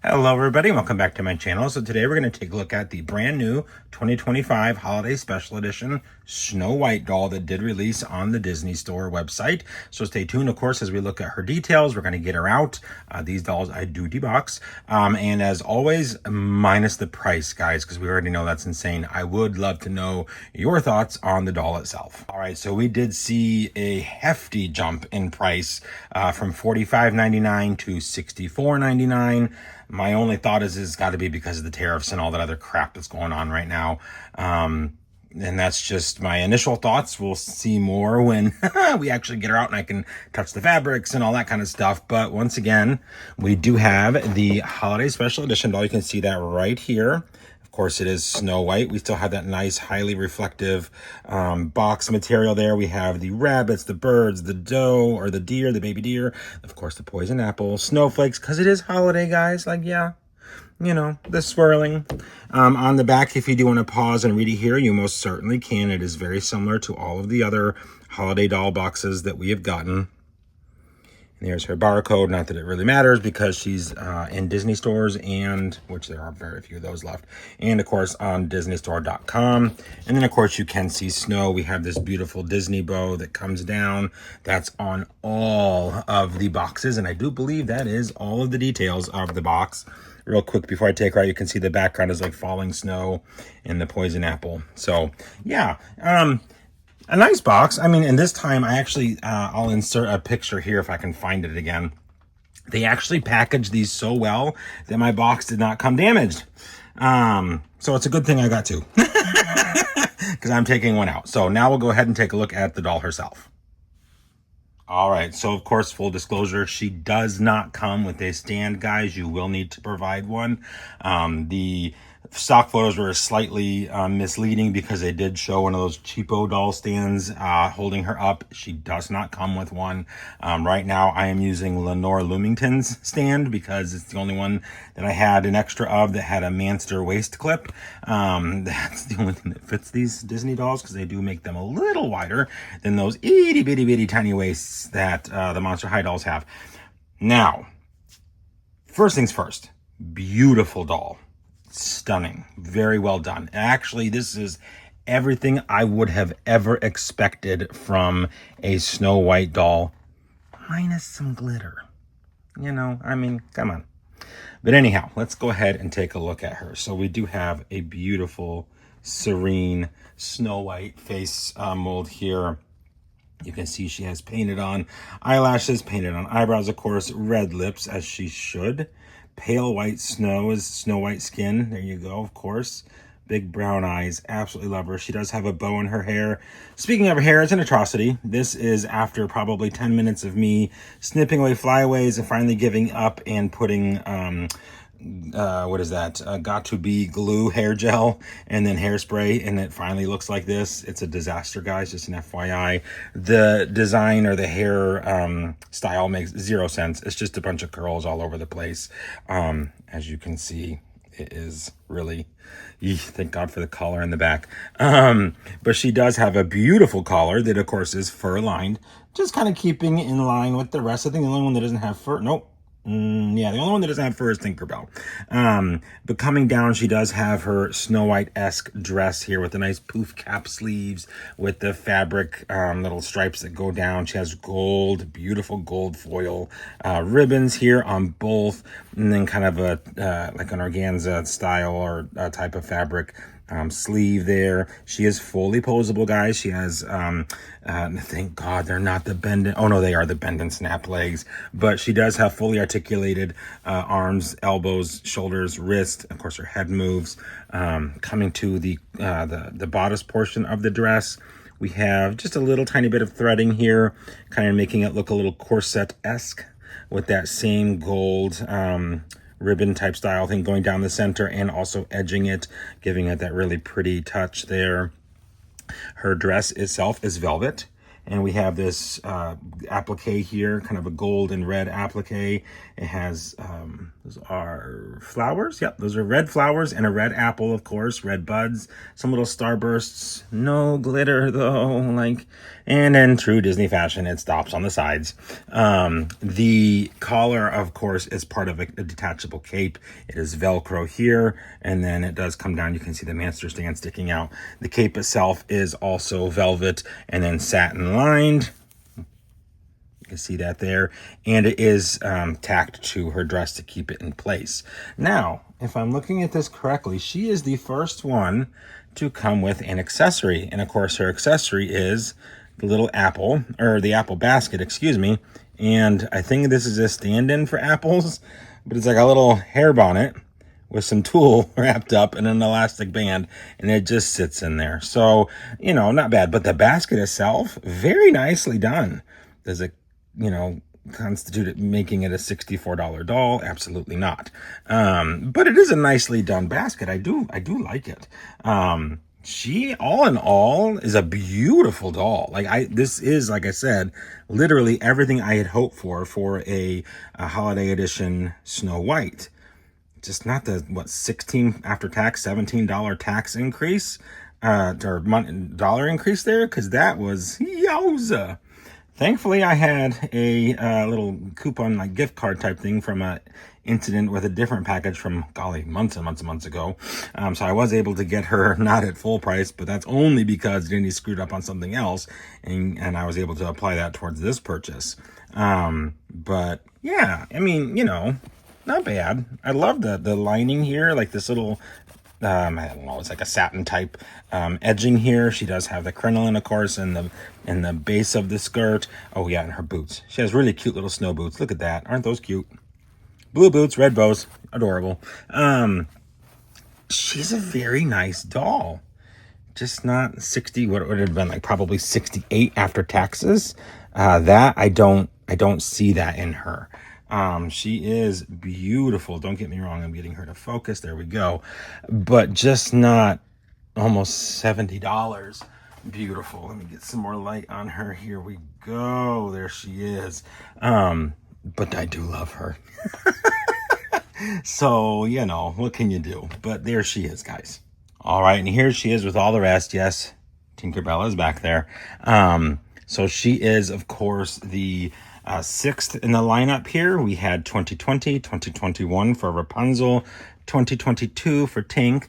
Hello everybody, welcome back to my channel. So today we're going to take a look at the brand new 2025 Holiday Special Edition Snow White doll that did release on the Disney Store website. So stay tuned, of course, as we look at her details. We're going to get her out. These dolls I do debox. And as always, minus the price, guys, because we already know that's insane. I would love to know your thoughts on the doll itself. All right, so we did see a hefty jump in price from $45.99 to $64.99. My only thought is it's got to be because of the tariffs and all that other crap that's going on right now. And that's just my initial thoughts. We'll see more when we actually get her out and I can touch the fabrics and all that kind of stuff. But once again, we do have the Holiday Special Edition doll. You can see that right here. Of course, it is Snow White. We still have that nice, highly reflective box material there. We have the rabbits, the birds, the doe, or the deer, the baby deer. Of course, the poison apple, snowflakes, because it is holiday, guys. Like, yeah, you know, the swirling. On the back, if you do want to pause and read it here, you most certainly can. It is very similar to all of the other holiday doll boxes that we have gotten. And there's her barcode, not that it really matters because she's in Disney stores, and which there are very few of those left, and of course on disneystore.com. And then of course you can see snow. We have this beautiful Disney bow that comes down. That's on all of the boxes, and I do believe that is all of the details of the box. Real quick before I take her out, you can see the background is like falling snow and the poison apple. So yeah, a nice box. I mean, and this time I actually, I'll insert a picture here if I can find it again. They actually packaged these so well that my box did not come damaged. So it's a good thing I got two because I'm taking one out. So now we'll go ahead and take a look at the doll herself. All right, so of course, full disclosure, she does not come with a stand, guys. You will need to provide one. The stock photos were slightly misleading because they did show one of those cheapo doll stands holding her up. She does not come with one. Right now, I am using Lenore Lumington's stand because it's the only one that I had an extra of that had a Manster waist clip. That's the only thing that fits these Disney dolls because they do make them a little wider than those itty bitty bitty tiny waists that the Monster High dolls have. Now, first things first, beautiful doll. Stunning, very well done. Actually, this is everything I would have ever expected from a Snow White doll, minus some glitter. You know, I mean, come on. But anyhow, let's go ahead and take a look at her. So we do have a beautiful, serene Snow White face mold here. You can see she has painted on eyelashes, painted on eyebrows, of course, red lips, as she should. Pale white snow is Snow White skin. There you go, of course. Big brown eyes. Absolutely love her. She does have a bow in her hair. Speaking of her hair, it's an atrocity. This is after probably 10 minutes of me snipping away flyaways and finally giving up and putting what is that? Got to be glue hair gel and then hairspray, and it finally looks like this. It's a disaster, guys, just an FYI. The design or the hair style makes zero sense. It's just a bunch of curls all over the place. As you can see, it is really, thank God for the collar in the back. But she does have a beautiful collar that of course is fur lined, just kind of keeping in line with the rest. I think the only one that doesn't have fur, nope. Yeah, the only one that doesn't have fur is Tinkerbell. But coming down, she does have her Snow White-esque dress here with the nice poof cap sleeves with the fabric little stripes that go down. She has gold, beautiful gold foil ribbons here on both, and then kind of a like an organza style or type of fabric sleeve there. She is fully posable, guys. She has thank God they're not the bend, oh no, they are the bend and snap legs, but she does have fully articulated arms, elbows, shoulders, wrist. Of course, her head moves. Coming to the bodice portion of the dress, we have just a little tiny bit of threading here, kind of making it look a little corset-esque with that same gold ribbon type style thing going down the center and also edging it, giving it that really pretty touch there. Her dress itself is velvet, And we have this applique here, kind of a gold and red applique. It has, those are flowers. Yep, those are red flowers and a red apple, of course, red buds, some little starbursts, no glitter though, and in true Disney fashion, it stops on the sides. The collar, of course, is part of a detachable cape. It is Velcro here, and then it does come down. You can see the Manster stand sticking out. The cape itself is also velvet and then satin lined. You can see that there, and it is tacked to her dress to keep it in place. Now, if I'm looking at this correctly, she is the first one to come with an accessory, and of course her accessory is the little apple, or the apple basket, excuse me, and I think this is a stand-in for apples, but it's like a little hair bonnet with some tulle wrapped up in an elastic band, and it just sits in there. So, you know, not bad, but the basket itself, very nicely done. Does it, you know, constitute it making it a $64 doll? Absolutely not. But it is a nicely done basket. I do like it. She, all in all, is a beautiful doll. This is, like I said, literally everything I had hoped for a holiday edition Snow White. Just not the, what, 16 after tax, $17 tax increase, or dollar increase there, because that was, yowza. Thankfully, I had a little coupon, like gift card type thing from a incident with a different package from, golly, months and months and months ago. So I was able to get her not at full price, but that's only because Disney screwed up on something else, and I was able to apply that towards this purchase. But yeah, I mean, you know, not bad. I love the lining here, like this little, I don't know, it's like a satin type edging here. She does have the crinoline, of course, in the base of the skirt. Oh yeah, and her boots. She has really cute little snow boots. Look at that. Aren't those cute? Blue boots, red bows. Adorable. She's a very nice doll. Just not 60, what would it have been, like probably 68 after taxes. That I don't see that in her. She is beautiful. Don't get me wrong. I'm getting her to focus. There we go. But just not almost $70. Beautiful. Let me get some more light on her. Here we go. There she is. But I do love her. So, you know, what can you do? But there she is, guys. All right. And here she is with all the rest. Yes, Tinkerbell is back there. So she is, of course, the sixth in the lineup here. We had 2020, 2021 for Rapunzel, 2022 for Tink.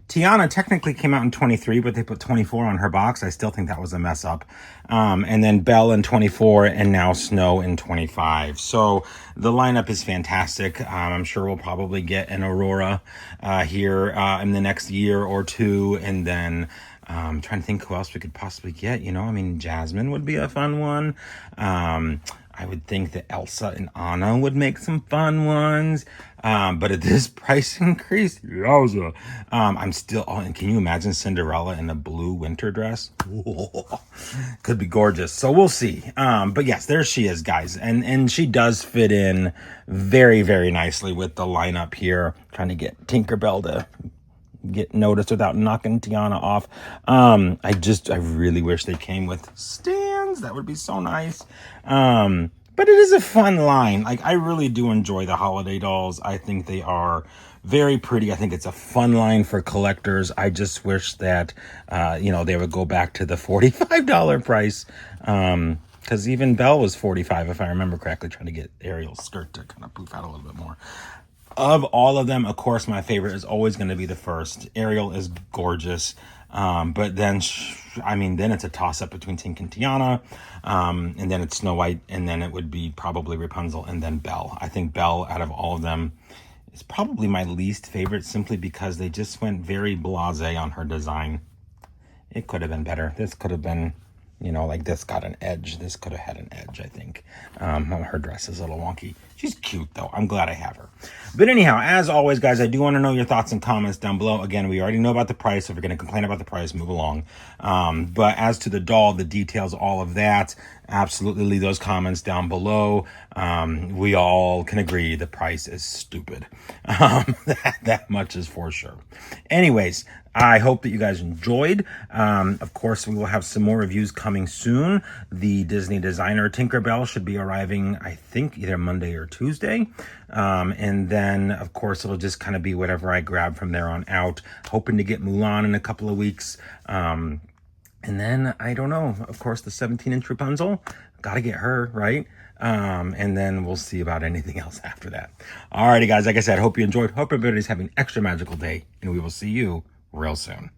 Tiana technically came out in 23, but they put 24 on her box. I still think that was a mess up. And then Belle in 24, and now Snow in 25. So the lineup is fantastic. I'm sure we'll probably get an Aurora here in the next year or two, and then I'm trying to think who else we could possibly get. You know, I mean, Jasmine would be a fun one. I would think that Elsa and Anna would make some fun ones. But at this price increase, yowza. I'm still, and can you imagine Cinderella in a blue winter dress? Whoa. Could be gorgeous. So we'll see. But yes, there she is, guys. And she does fit in very, very nicely with the lineup here. Trying to get Tinkerbell to get noticed without knocking Tiana off. I really wish they came with stands. That would be so nice. But it is a fun line. Like, I really do enjoy the holiday dolls. I think they are very pretty. I think it's a fun line for collectors. I just wish that, you know, they would go back to the $45 price. Because even Belle was $45, if I remember correctly, trying to get Ariel's skirt to kind of poof out a little bit more. Of all of them, of course, my favorite is always going to be the first. Ariel is gorgeous. But then, then it's a toss-up between Tink and Tiana. And then it's Snow White. And then it would be probably Rapunzel and then Belle. I think Belle, out of all of them, is probably my least favorite, simply because they just went very blasé on her design. It could have been better. This could have been, you know, like this got an edge. This could have had an edge, I think. Her dress is a little wonky. She's cute, though. I'm glad I have her. But anyhow, as always, guys, I do want to know your thoughts and comments down below. Again, we already know about the price. So if you're going to complain about the price, move along. But as to the doll, the details, all of that, absolutely leave those comments down below. We all can agree the price is stupid. That much is for sure. Anyways, I hope that you guys enjoyed. Of course, we will have some more reviews coming soon. The Disney designer Tinkerbell should be arriving, I think, either Monday or Tuesday. And then, of course, it'll just kind of be whatever I grab from there on out. Hoping to get Mulan in a couple of weeks. And then, I don't know, of course, the 17-inch Rapunzel. Got to get her, right? And then we'll see about anything else after that. Alrighty, guys, like I said, hope you enjoyed. Hope everybody's having an extra magical day. And we will see you real soon.